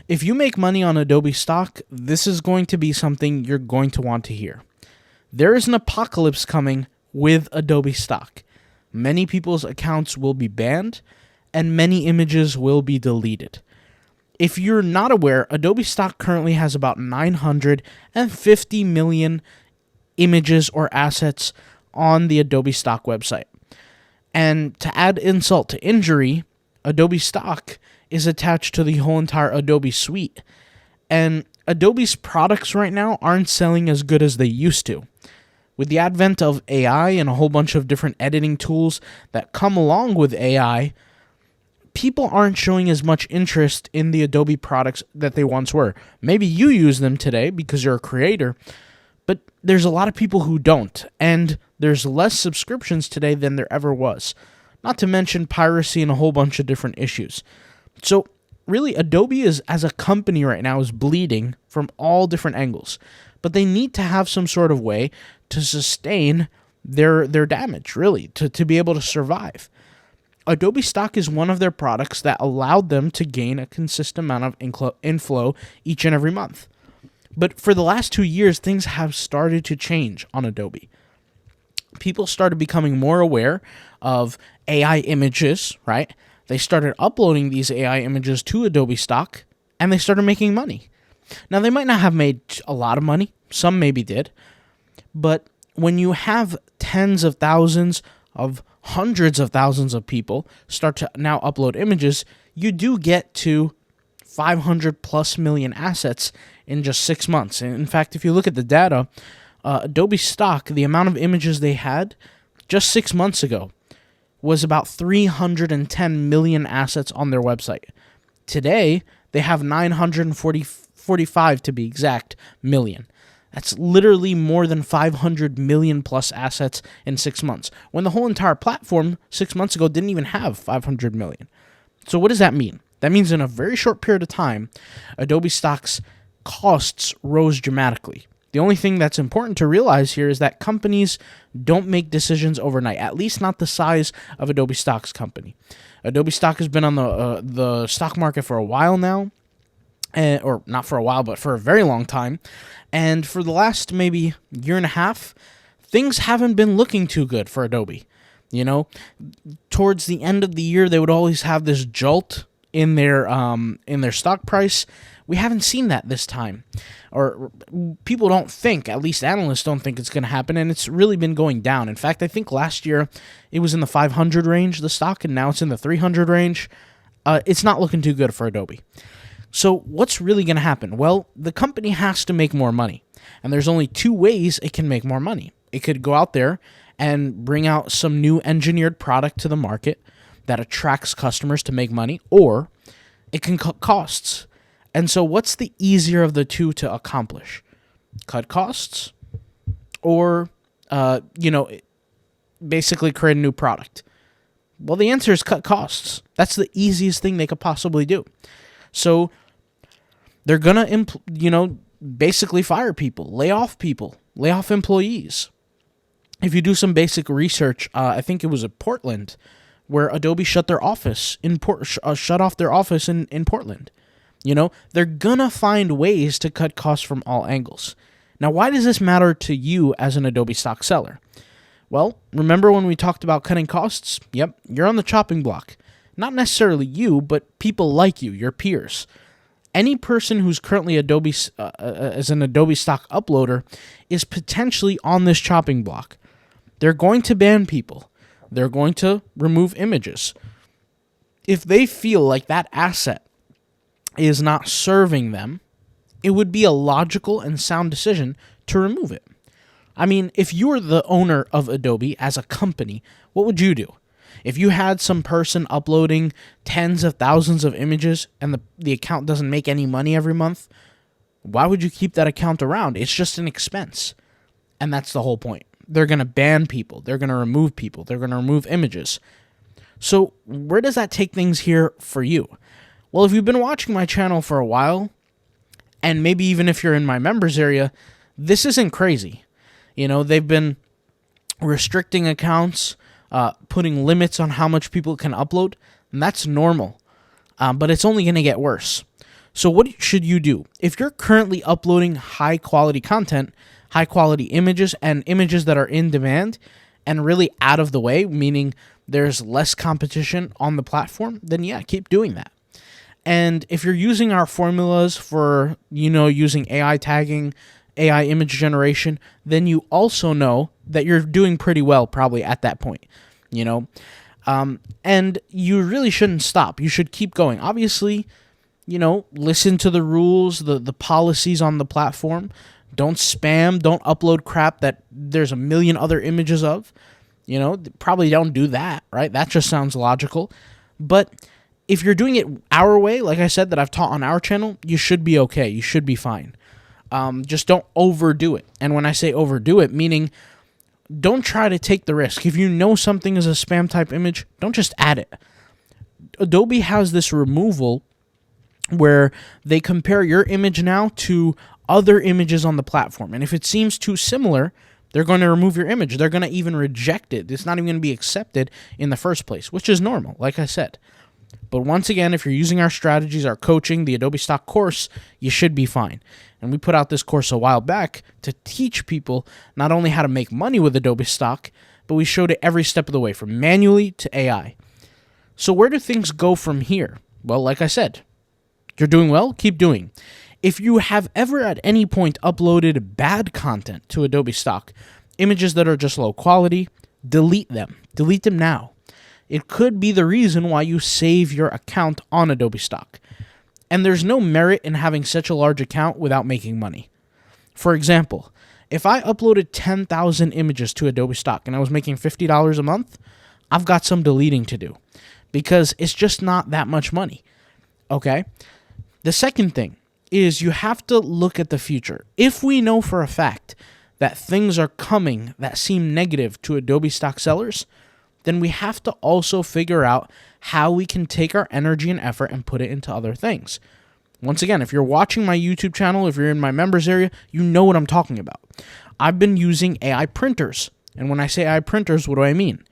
If you make money on Adobe Stock, this is going to be something you're going to want to hear. There is an apocalypse coming with Adobe Stock. Many people's accounts will be banned, and many images will be deleted. If you're not aware, Adobe Stock currently has about 950 million images or assets on the Adobe Stock website. And to add insult to injury, Adobe Stock is attached to the whole entire Adobe suite. And Adobe's products right now aren't selling as good as they used to. With the advent of AI and a whole bunch of different editing tools that come along with AI, people aren't showing as much interest in the Adobe products that they once were. Maybe you use them today because you're a creator, but there's a lot of people who don't, and there's less subscriptions today than there ever was. Not to mention piracy and a whole bunch of different issues. So really, Adobe as a company right now is bleeding from all different angles, but they need to have some sort of way to sustain their damage, really, to be able to survive. Adobe Stock is one of their products that allowed them to gain a consistent amount of inflow each and every month. But for the last 2 years, things have started to change on Adobe. People started becoming more aware of AI images, right? They started uploading these AI images to Adobe Stock, and they started making money. Now, they might not have made a lot of money. Some maybe did. But when you have tens of thousands of hundreds of thousands of people start to now upload images, you do get to 500 plus million assets in just 6 months. And in fact, if you look at the data, Adobe Stock, the amount of images they had just 6 months ago was about 310 million assets on their website. Today, they have 945 to be exact million. That's literally more than 500 million plus assets in 6 months, when the whole entire platform 6 months ago didn't even have 500 million. So what does that mean? That means in a very short period of time, Adobe Stock's costs rose dramatically. The only thing that's important to realize here is that companies don't make decisions overnight, at least not the size of Adobe Stock's company. Adobe Stock has been on the stock market for a while now, or not for a while, but for a very long time. And for the last maybe year and a half, things haven't been looking too good for Adobe. You know, towards the end of the year, they would always have this jolt in their stock price. We haven't seen that this time, or people don't think, at least analysts don't think it's going to happen, and it's really been going down. In fact, I think last year it was in the 500 range, the stock, and now it's in the 300 range. It's not looking too good for Adobe. So what's really going to happen? Well, the company has to make more money, and there's only two ways it can make more money. It could go out there and bring out some new engineered product to the market that attracts customers to make money, or it can cut costs. And so what's the easier of the two to accomplish? Cut costs or, basically create a new product? Well, the answer is cut costs. That's the easiest thing they could possibly do. So they're going to, basically fire people, lay off employees. If you do some basic research, I think it was in Portland, where Adobe shut their office shut off their office in Portland. They're gonna find ways to cut costs from all angles. Now, why does this matter to you as an Adobe Stock seller? Well, remember when we talked about cutting costs? Yep, you're on the chopping block. Not necessarily you, but people like you, your peers. Any person who's currently as an Adobe Stock uploader is potentially on this chopping block. They're going to ban people. They're going to remove images. If they feel like that asset is not serving them, it would be a logical and sound decision to remove it. I mean, if you were the owner of Adobe as a company, what would you do? If you had some person uploading tens of thousands of images and the account doesn't make any money every month, why would you keep that account around? It's just an expense. And that's the whole point. They're going to ban people. They're going to remove people. They're going to remove images. So where does that take things here for you? Well, if you've been watching my channel for a while, and maybe even if you're in my members area, this isn't crazy. They've been restricting accounts, putting limits on how much people can upload, and that's normal. But it's only going to get worse. So what should you do? If you're currently uploading high quality content, high quality images, and images that are in demand and really out of the way, meaning there's less competition on the platform, then yeah, keep doing that. And if you're using our formulas for, using AI tagging, AI image generation, then you also know that you're doing pretty well probably at that point, and you really shouldn't stop. You should keep going. Obviously, listen to the rules, the policies on the platform. Don't spam, don't upload crap that there's a million other images of. Probably don't do that, right? That just sounds logical. But if you're doing it our way, like I said, that I've taught on our channel, you should be okay. You should be fine. Just don't overdo it. And when I say overdo it, meaning don't try to take the risk. If you know something is a spam type image, don't just add it. Adobe has this removal where they compare your image now to other images on the platform. And if it seems too similar, they're going to remove your image. They're going to even reject it. It's not even going to be accepted in the first place, which is normal, like I said. But once again, if you're using our strategies, our coaching, the Adobe Stock course, you should be fine. And we put out this course a while back to teach people not only how to make money with Adobe Stock, but we showed it every step of the way, from manually to AI. So where do things go from here? Well, like I said, you're doing well, keep doing. If you have ever at any point uploaded bad content to Adobe Stock, images that are just low quality, delete them. Delete them now. It could be the reason why you save your account on Adobe Stock. And there's no merit in having such a large account without making money. For example, if I uploaded 10,000 images to Adobe Stock and I was making $50 a month, I've got some deleting to do because it's just not that much money. Okay? The second thing is you have to look at the future. If we know for a fact that things are coming that seem negative to Adobe Stock sellers, then we have to also figure out how we can take our energy and effort and put it into other things. Once again, if you're watching my YouTube channel, if you're in my members area, you know what I'm talking about. I've been using AI printers. And when I say AI printers, what do I mean?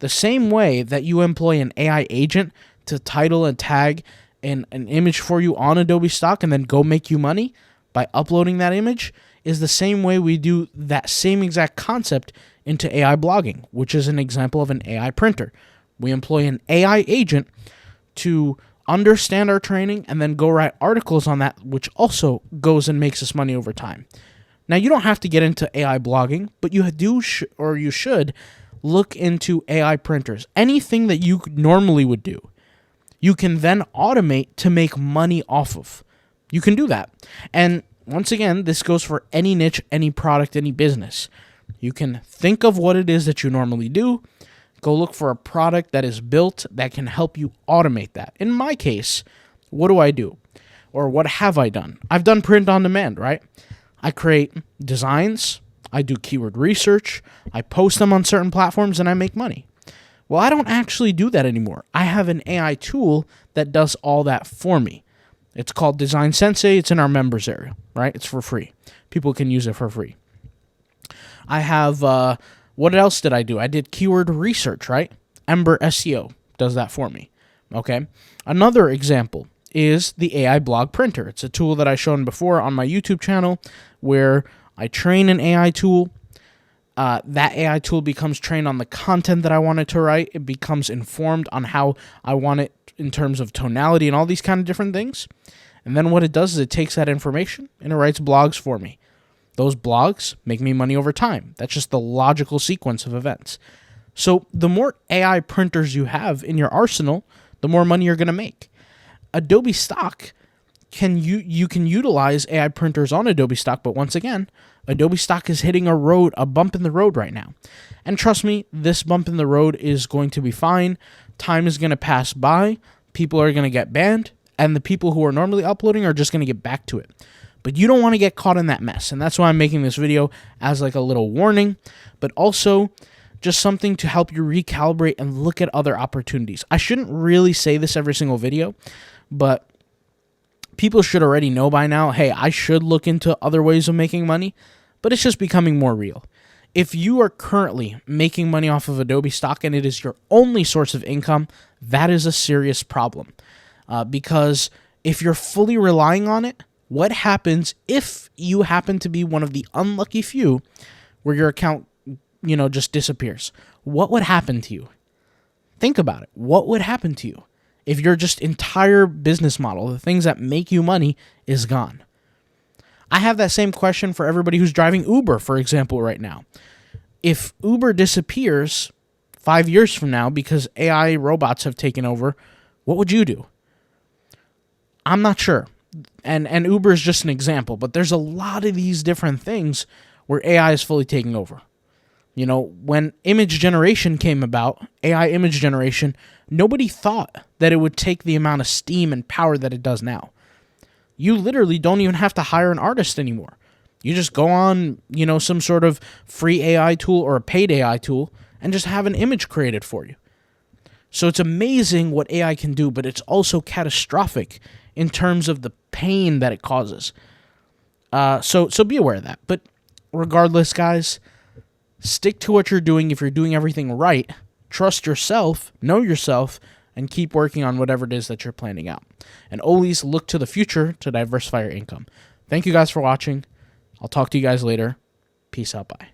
The same way that you employ an AI agent to title and tag an image for you on Adobe Stock and then go make you money by uploading that image is the same way we do that same exact concept into AI blogging, which is an example of an AI printer. We employ an AI agent to understand our training and then go write articles on that, which also goes and makes us money over time. Now, you don't have to get into AI blogging, but you you should look into AI printers. Anything that you normally would do, you can then automate to make money off of. You can do that. And once again, this goes for any niche, any product, any business. You can think of what it is that you normally do, go look for a product that is built that can help you automate that. In my case, what do I do? Or what have I done? I've done print on demand, right? I create designs, I do keyword research, I post them on certain platforms, and I make money. Well, I don't actually do that anymore. I have an AI tool that does all that for me. It's called Design Sensei. It's in our members area, right? It's for free. People can use it for free. I have, what else did I do? I did keyword research, right? Ember SEO does that for me, okay? Another example is the AI blog printer. It's a tool that I've shown before on my YouTube channel where I train an AI tool. That AI tool becomes trained on the content that I want it to write. It becomes informed on how I want it in terms of tonality and all these kind of different things. And then what it does is it takes that information and it writes blogs for me. Those blogs make me money over time. That's just the logical sequence of events. So the more AI printers you have in your arsenal, the more money you're going to make. Adobe Stock, you can utilize AI printers on Adobe Stock, but once again, Adobe Stock is hitting a bump in the road right now. And trust me, this bump in the road is going to be fine. Time is going to pass by. People are going to get banned. And the people who are normally uploading are just going to get back to it. But you don't want to get caught in that mess. And that's why I'm making this video as like a little warning, but also just something to help you recalibrate and look at other opportunities. I shouldn't really say this every single video, but people should already know by now, hey, I should look into other ways of making money, but it's just becoming more real. If you are currently making money off of Adobe Stock and it is your only source of income, that is a serious problem because if you're fully relying on it, what happens if you happen to be one of the unlucky few where your account, just disappears? What would happen to you? Think about it. What would happen to you if your just entire business model, the things that make you money, is gone? I have that same question for everybody who's driving Uber, for example, right now. If Uber disappears 5 years from now because AI robots have taken over, what would you do? I'm not sure. And Uber is just an example, but there's a lot of these different things where AI is fully taking over. When image generation came about, AI image generation, nobody thought that it would take the amount of steam and power that it does now. You literally don't even have to hire an artist anymore. You just go on, some sort of free AI tool or a paid AI tool and just have an image created for you. So it's amazing what AI can do, but it's also catastrophic in terms of the pain that it causes. So be aware of that. But regardless, guys, stick to what you're doing. If you're doing everything right, trust yourself, know yourself, and keep working on whatever it is that you're planning out. And always look to the future to diversify your income. Thank you guys for watching. I'll talk to you guys later. Peace out. Bye.